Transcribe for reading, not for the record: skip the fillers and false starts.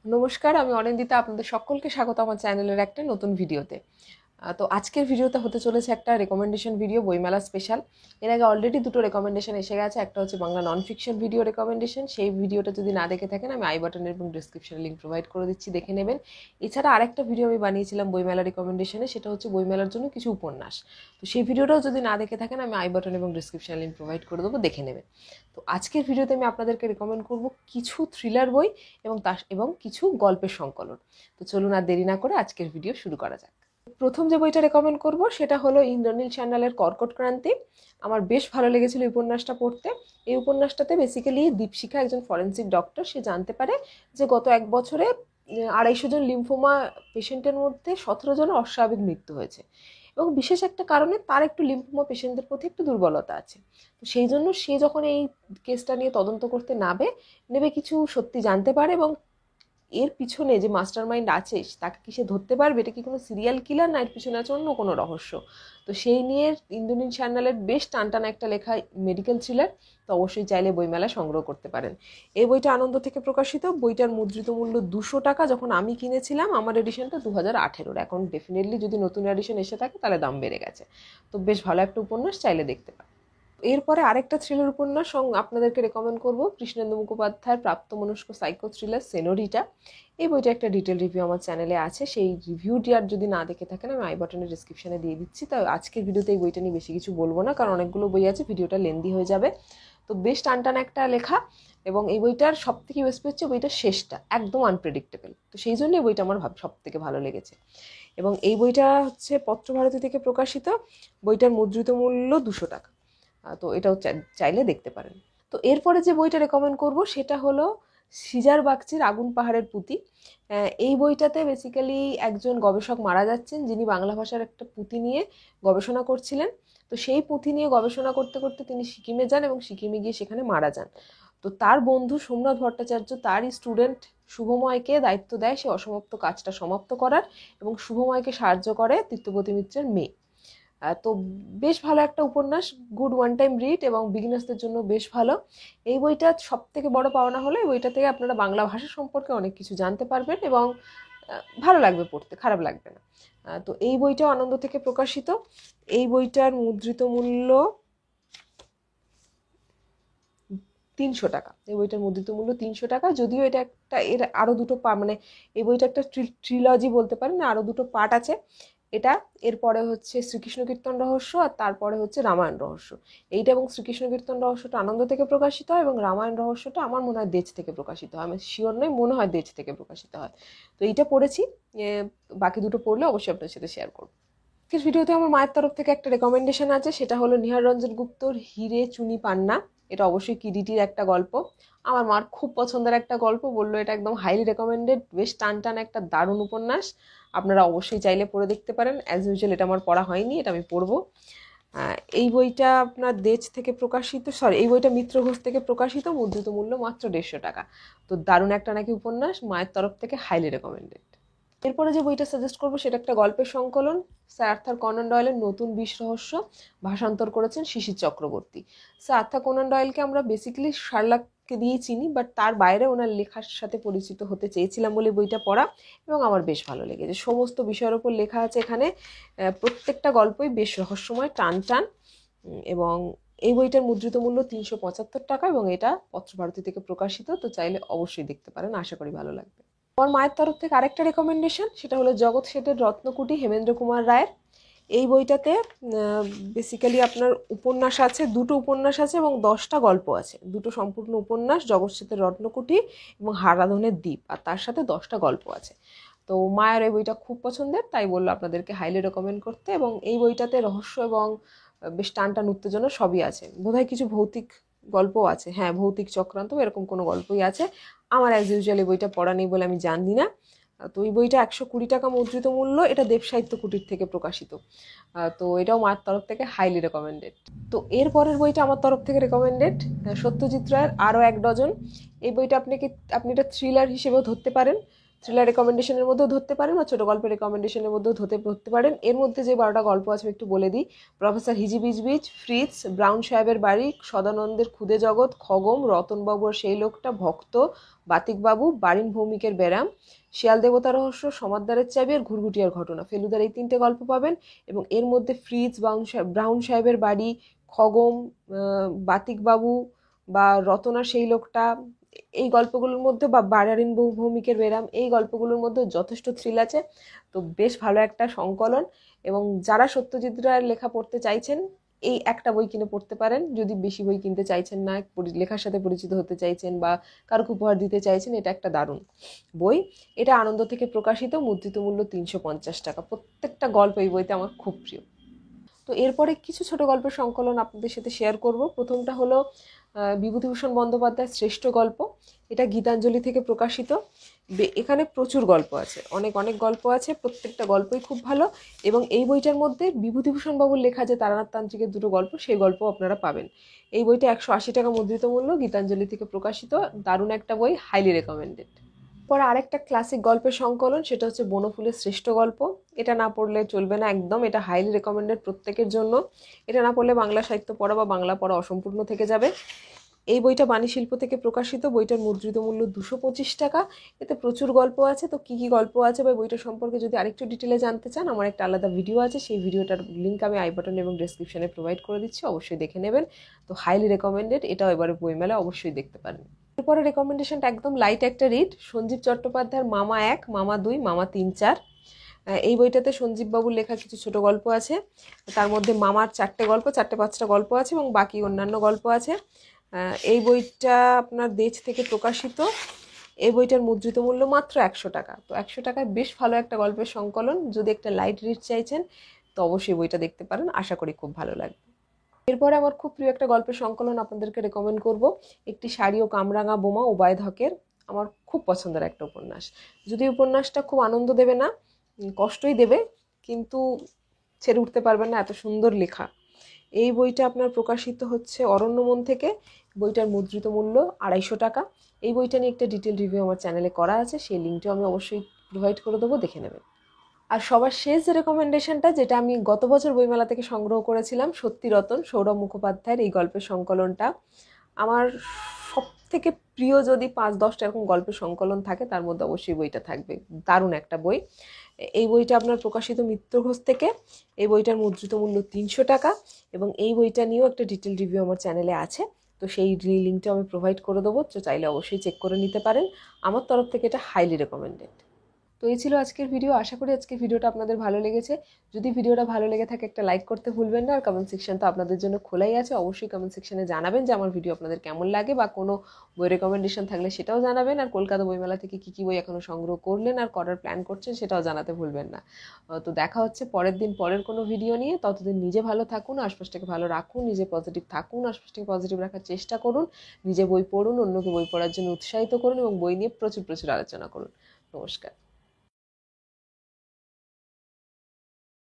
নমস্কার, আমি অনিন্দিতা। আপনাদের সকলকে স্বাগত আমার চ্যানেলের একটা নতুন ভিডিওতে। তো আজকের ভিডিওতে হতে চলেছে একটা রেকমেন্ডেশন ভিডিও, বইমেলা স্পেশাল। এর আগে অলরেডি দুটো রেকমেন্ডেশন এসে গেছে। একটা হচ্ছে Bangla non fiction video recommendation. সেই ভিডিওটা যদি না দেখে থাকেন, আমি আই বাটন এবং ডিসক্রিপশনে লিঙ্ক প্রোভাইড করে দিচ্ছি, দেখে নেবেন। এছাড়া আরেকটা ভিডিও আমি বানিয়েছিলাম বইমেলা রেকমেন্ডেশনে, সেটা হচ্ছে বইমেলার জন্য কিছু উপন্যাস। তো সেই ভিডিওটাও যদি না দেখে থাকেন, আমি আই বাটন এবং ডিসক্রিপশনে লিঙ্ক প্রোভাইড করে দেবো, দেখে নেবেন। তো আজকের ভিডিওতে আমি আপনাদেরকে রেকমেন্ড করব কিছু থ্রিলার বই এবং কিছু গল্পের সংকলন। তো চলুন আর দেরি না করে আজকের ভিডিও শুরু করা যাক। প্রথম যে বইটা রেকমেন্ড করব সেটা হলো ইন্দ্রনীল সান্যালের কর্কট ক্রান্তি। আমার বেশ ভালো লেগেছিল এই উপন্যাসটা পড়তে। এই উপন্যাসটাতে বেসিক্যালি দীপশিখা একজন ফরেন্সিক ডক্টর। সে জানতে পারে যে গত 1 বছরে 250 জন লিম্ফোমা পেশেন্টের মধ্যে 17 জনের অস্বাভাবিক মৃত্যু হয়েছে, এবং বিশেষ একটা কারণে তার একটু লিম্ফোমা পেশেন্টদের প্রতি একটু দুর্বলতা আছে। তো সেই জন্য সে যখন এই কেসটা নিয়ে তদন্ত করতে নেবে কিছু সত্যি জানতে পারে, এবং এর পিছনে যে মাস্টার মাইন্ড আছে তাকে কি সে ধরতে পারবে, এটা কি কোনো সিরিয়াল কিলার, না এর পিছনে আছে অন্য কোনো রহস্য। তো সেই নিয়ে ইন্দ্রনীল সান্যালের বেশ টানটানা একটা লেখা মেডিকেল থ্রিলার। তো অবশ্যই চাইলে বইমেলা সংগ্রহ করতে পারেন। এই বইটা আনন্দ থেকে প্রকাশিত। বইটার মুদ্রিত মূল্য 200 টাকা। যখন আমি কিনেছিলাম আমার এডিশনটা 2018-র। এখন ডেফিনেটলি যদি নতুন এডিশন এসে থাকে তাহলে দাম বেড়ে গেছে। তো বেশ ভালো একটা উপন্যাস, চাইলে দেখতে পারেন। এরপরে আরেকটা থ্রিলার উপন্যাস আপনাদেরকে রেকমেন্ড করব, কৃষ্ণেন্দু মুখোপাধ্যায়ের প্রাপ্তমনস্ক সাইকো থ্রিলার সেনোরিটা। এই বইটা একটা ডিটেল রিভিউ আমার চ্যানেলে আছে। সেই রিভিউটি আর যদি না দেখে থাকেন, আমি আই বাটনের ডিসক্রিপশনে দিয়ে দিচ্ছি। তাই আজকের ভিডিওতে এই বইটা নিয়ে বেশি কিছু বলবো না, কারণ অনেকগুলো বই আছে, ভিডিওটা লেন্দি হয়ে যাবে। তো বেশ টানটান একটা লেখা, এবং এই বইটার সব থেকে ইউএসপি হচ্ছে বইটার শেষটা একদম আনপ্রেডিক্টেবল। তো সেই জন্য এই বইটা আমার সব থেকে ভালো লেগেছে। এবং এই বইটা হচ্ছে পত্রভারতী থেকে প্রকাশিত। বইটার মুদ্রিত মূল্য 200 টাকা। তো এটাও চাইলে দেখতে পারেন। তো এরপরে যে বইটা রেকমেন্ড করব সেটা হলো সিজার বাগচির আগুন পাহাড়ের পুঁতি। এই বইটাতে বেসিক্যালি একজন গবেষক মারা যাচ্ছেন, যিনি বাংলা ভাষার একটা পুঁতি নিয়ে গবেষণা করছিলেন। তো সেই পুঁথি নিয়ে গবেষণা করতে করতে তিনি সিকিমে যান, এবং সিকিমে গিয়ে সেখানে মারা যান। তো তার বন্ধু সোমনাথ ভট্টাচার্য তারই স্টুডেন্ট শুভময়কে দায়িত্ব দেয় সে অসমাপ্ত কাজটা সমাপ্ত করার, এবং শুভময়কে সাহায্য করে তীর্থবতী মিত্রের মেয়ে। তো বেশ ভালো একটা উপন্যাস, গুড ওয়ান টাইম রিড, এবং বিগিনার্সদের জন্য বেশ ভালো। এই বইটা সব থেকে বড় পাওনা হলো এই বইটা থেকে আপনারা বাংলা ভাষা সম্পর্কে অনেক কিছু জানতে পারবেন, এবং ভালো লাগবে পড়তে, খারাপ লাগবে না। তো এই বইটাও আনন্দ থেকে প্রকাশিত। এই বইটার মুদ্রিত মূল্য 300 টাকা। এই বইটার মুদ্রিত মূল্য 300 টাকা। যদিও এটা একটা, এর আরও দুটো মানে এই বইটা একটা ট্রিলজি বলতে পারেন, আরও দুটো পার্ট আছে। এটা এরপরে হচ্ছে শ্রীকৃষ্ণ কীর্তন রহস্য, আর তারপরে হচ্ছে রামায়ণ রহস্য। এইটা এবং শ্রীকৃষ্ণ কীর্তন রহস্যটা আনন্দ থেকে প্রকাশিত হয়, এবং রামায়ণ রহস্যটা আমার মনে হয় দেজ থেকে প্রকাশিত হয়। আমি শিওর নই, মনে হয় দেজ থেকে প্রকাশিত হয়। তো এইটা পড়েছি। বাকি দুটো পড়লে অবশ্যই আপনার সাথে শেয়ার করবো। আজকের ভিডিওতে আমার মায়ের তরফ থেকে একটা রেকমেন্ডেশন আছে, সেটা হলো নিহার রঞ্জন গুপ্তর হিরে চুনি পান্না। এটা অবশ্যই কিডিটির একটা গল্প। আমার মার খুব পছন্দের একটা গল্প, বললো এটা একদম হাইলি রেকমেন্ডেড, বেশ টান টান একটা দারুণ উপন্যাস। আপনারা অবশ্যই চাইলে পড়ে দেখতে পারেন। অ্যাজ ইউজুয়াল এটা আমার পড়া হয়নি, এটা আমি পড়বো। এই বইটা আপনার দেজ থেকে প্রকাশিত, এই বইটা মিত্র ঘোষ থেকে প্রকাশিত। মুদ্রিত মূল্য মাত্র 150 টাকা। তো দারুণ একটা নাকি উপন্যাস, মায়ের তরফ থেকে হাইলি রেকমেন্ডেড। এরপরে যে বইটা সাজেস্ট করবো সেটা একটা গল্পের সংকলন, স্যার আর্থার কনান ডয়েলের নতুন বিষ রহস্য। ভাষান্তর করেছেন শিশির চক্রবর্তী। স্যার আর্থার কনান ডয়েলকে আমরা বেসিক্যালি শার্লককে দিয়ে চিনি, বাট তার বাইরে ওনার লেখার সাথে পরিচিত হতে চেয়েছিলাম বলে বইটা পড়া, এবং আমার বেশ ভালো লেগেছে। সমস্ত বিষয়ের ওপর লেখা আছে এখানে। প্রত্যেকটা গল্পই বেশ রহস্যময়, টান টান। এবং এই বইটার মুদ্রিত মূল্য 375 টাকা, এবং এটা পত্রভারতী থেকে প্রকাশিত। তো চাইলে অবশ্যই দেখতে পারেন, আশা করি ভালো লাগবে। আমার মায়ের তরফ থেকে আরেকটা রেকমেন্ডেশন, সেটা হলো জগৎ শেঠের রত্নকুটি, হেমেন্দ্র কুমার রায়ের। এই বইটাতে বেসিক্যালি আপনার উপন্যাস আছে, দুটো উপন্যাস আছে এবং 10টা গল্প আছে। দুটো সম্পূর্ণ উপন্যাস, জগৎ শেঠের রত্নকুটি এবং হারাধনের দ্বীপ, আর তার সাথে 10টা গল্প আছে। তো মায়ের এই বইটা খুব পছন্দের, তাই বললো আপনাদেরকে হাইলি রেকমেন্ড করতে। এবং এই বইটাতে রহস্য এবং বেশ টান টান উত্তেজনা সবই আছে। বোধহয় কিছু ভৌতিক গল্পও আছে, হ্যাঁ ভৌতিক চক্রান্ত এরকম কোনো গল্পই আছে। আমার অ্যাজ ইউজুয়াল এই বইটা পড়া নেই বলে আমি জানি না। তো এই বইটা 120 টাকা মুদ্রিত মূল্য। এটা দেব সাহিত্য কুটির থেকে প্রকাশিত। তো এটাও মার তরফ থেকে হাইলি রেকমেন্ডেড। তো এর পরের বইটা আমার তরফ থেকে রেকমেন্ডেড, সত্যজিৎ রায়ের আরও এক ডজন। এই বইটা আপনি এটা থ্রিলার হিসেবেও ধরতে পারেন। থ্রিলার রেকমেন্ডেশনের মধ্যেও ধরতে পারেন বা ছোটো গল্পের রেকমেন্ডেশনের মধ্যেও ধরতে পারেন। এর মধ্যে যে 12টা গল্প আছে একটু বলে দিই। প্রফেসর হিজিবিজবিজ, ফ্রিটস, ব্রাউন সাহেবের বাড়ি, সদানন্দের ক্ষুদে জগৎ, খগম, রতনবাবু আর সেই লোকটা, ভক্ত, বাতিকবাবু, বারিন ভৌমিকের ব্যারাম, শিয়াল দেবতা রহস্য, সমাদদারের চাবি আর ঘুরঘুটিয়ার ঘটনা। ফেলুদার এই 3টে গল্প পাবেন এবং এর মধ্যে ফ্রিটস, ব্রাউন সাহেবের বাড়ি, খগম, বাতিকবাবু বা রতনার সেই লোকটা, এই গল্পগুলোর মধ্যে বা বারারিন ভৌমিকের ব্যারাম, এই গল্পগুলোর মধ্যে যথেষ্ট থ্রিল আছে। তো বেশ ভালো একটা সংকলন, এবং যারা সত্যজিৎ রায়ের লেখা পড়তে চাইছেন এই একটা বই কিনে পড়তে পারেন। যদি বেশি বই কিনতে চাইছেন না, লেখার সাথে পরিচিত হতে চাইছেন বা কারোকে উপহার দিতে চাইছেন, এটা একটা দারুণ বই। এটা আনন্দ থেকে প্রকাশিত, মুদ্রিত মূল্য 350 টাকা। প্রত্যেকটা গল্প এই বইতে আমার খুব প্রিয়। তো এরপরে কিছু ছোট গল্পের সংকলন আপনাদের সাথে শেয়ার করব। প্রথমটা হলো বিভূতিভূষণ বন্দ্যোপাধ্যায়ের শ্রেষ্ঠ গল্প। এটা গীতাঞ্জলি থেকে প্রকাশিত। এখানে প্রচুর গল্প আছে, অনেক গল্প আছে, প্রত্যেকটা গল্পই খুব ভালো। এবং এই বইটার মধ্যে বিভূতিভূষণ বাবুর লেখা যে তারানাথ তান্ত্রিকের 2টো গল্প, সেই গল্প আপনারা পাবেন। এই বইটা 180 টাকা মুদ্রিত মূল্য, গীতাঞ্জলি থেকে প্রকাশিত। দারুণ একটা বই, হাইলি রেকমেন্ডেড। পরে আরেকটা ক্লাসিক গল্পের সংকলন, সেটা হচ্ছে বনফুলের শ্রেষ্ঠ গল্প। এটা না পড়লে চলবে না একদম, এটা হাইলি রেকমেন্ডেড প্রত্যেকের জন্য। এটা না পড়লে বাংলা সাহিত্য পড়া বা বাংলা পড়া অসম্পূর্ণ থেকে যাবে। এই বইটা বাণী শিল্প থেকে প্রকাশিত। বইটার মুদ্রিত মূল্য 225 টাকা। এতে প্রচুর গল্প আছে। তো কী কী গল্প আছে বা বইটা সম্পর্কে যদি আরেকটু ডিটেলে জানতে চান, আমার একটা আলাদা ভিডিও আছে, সেই ভিডিওটার লিঙ্ক আমি আই বাটন এবং ডেসক্রিপশনে প্রোভাইড করে দিচ্ছি, অবশ্যই দেখে নেবেন। তো হাইলি রেকমেন্ডেড, এটাও এবারে বইমেলা অবশ্যই দেখতে পারেন। এরপরে রেকমেন্ডেশনটা একদম লাইট একটা রিড, সঞ্জীব চট্টোপাধ্যায়ের মামা 1, মামা 2, মামা 3, 4। এই বইটাতে সঞ্জীব বাবুর লেখা কিছু ছোট গল্প আছে। তার মধ্যে মামার 4টে গল্প, 4-5টা গল্প আছে এবং বাকি অন্যান্য গল্প আছে। এই বইটা আপনার দেশ থেকে প্রকাশিত। এই বইটার মুদ্রিত মূল্য মাত্র 100 টাকা। তো 100 টাকায় বেশ ভালো একটা গল্পের সংকলন। যদি একটা লাইট রিড চাইছেন তো অবশ্যই বইটা দেখতে পারেন, আশা করি খুব ভালো লাগবে। এরপরে আমার খুব প্রিয় একটা গল্পের সংকলন আপনাদেরকে রেকমেন্ড করব, একটি শাড়ি ও কামরাঙা বোমা, ওবায়দ হকের। আমার খুব পছন্দের একটা উপন্যাস। যদি উপন্যাসটা খুব আনন্দ দেবে না, কষ্টই দেবে, কিন্তু ছেড়ে উঠতে পারবেন না, এত সুন্দর লেখা। এই বইটা আপনার প্রকাশিত হচ্ছে অরণ্যমন থেকে। বইটার মুদ্রিত মূল্য 250 টাকা। এই বইটা নিয়ে একটা ডিটেল রিভিউ আমার চ্যানেলে করা আছে, সেই লিঙ্কটাও আমি অবশ্যই প্রোভাইড করে দেবো, দেখে নেবেন। আর সবার শেষ যে রেকমেন্ডেশনটা, যেটা আমি গত বছর বইমেলা থেকে সংগ্রহ করেছিলাম, সত্যি রতন, সৌরভ মুখোপাধ্যায়ের এই গল্পের সংকলনটা আমার সব থেকে প্রিয়। যদি 5-10টা এরকম গল্পের সংকলন থাকে, তার মধ্যে অবশ্যই বইটা থাকবে। দারুণ একটা বই। এই বইটা আপনার প্রকাশিত মিত্র ঘোষ থেকে। এই বইটার মুদ্রিত মূল্য 300 টাকা এবং এই বইটা নিয়েও একটা ডিটেল রিভিউ আমার চ্যানেলে আছে। তো সেই লিঙ্কটা আমি প্রোভাইড করে দেবো, তো চাইলে অবশ্যই চেক করে নিতে পারেন। আমার তরফ থেকে এটা হাইলি রেকমেন্ডেড। তো এই ছিল আজকের ভিডিও। আশা করি আজকের ভিডিওটা আপনাদের ভালো লেগেছে। যদি ভিডিওটা ভালো লেগে থাকে একটা লাইক করতে ভুলবেন না। আর কমেন্ট সেকশন তো আপনাদের জন্য খোলাই আছে, অবশ্যই কমেন্ট সেকশনে জানাবেন যে আমার ভিডিও আপনাদের কেমন লাগে, বা কোনো বই রেকমেন্ডেশন থাকলে সেটাও জানাবেন। আর কলকাতা বইমেলা থেকে কী কী বই এখনও সংগ্রহ করলেন আর করার প্ল্যান করছেন সেটাও জানাতে ভুলবেন না। তো দেখা হচ্ছে পরের দিন পরের কোনো ভিডিও নিয়ে। ততদিন নিজে ভালো থাকুন, আশপাশটাকে ভালো রাখুন, নিজে পজিটিভ থাকুন, আশপাশটাকে পজিটিভ রাখার চেষ্টা করুন, নিজে বই পড়ুন, অন্যকে বই পড়ার জন্য উৎসাহিত করুন এবং বই নিয়ে প্রচুর আলোচনা করুন। নমস্কার।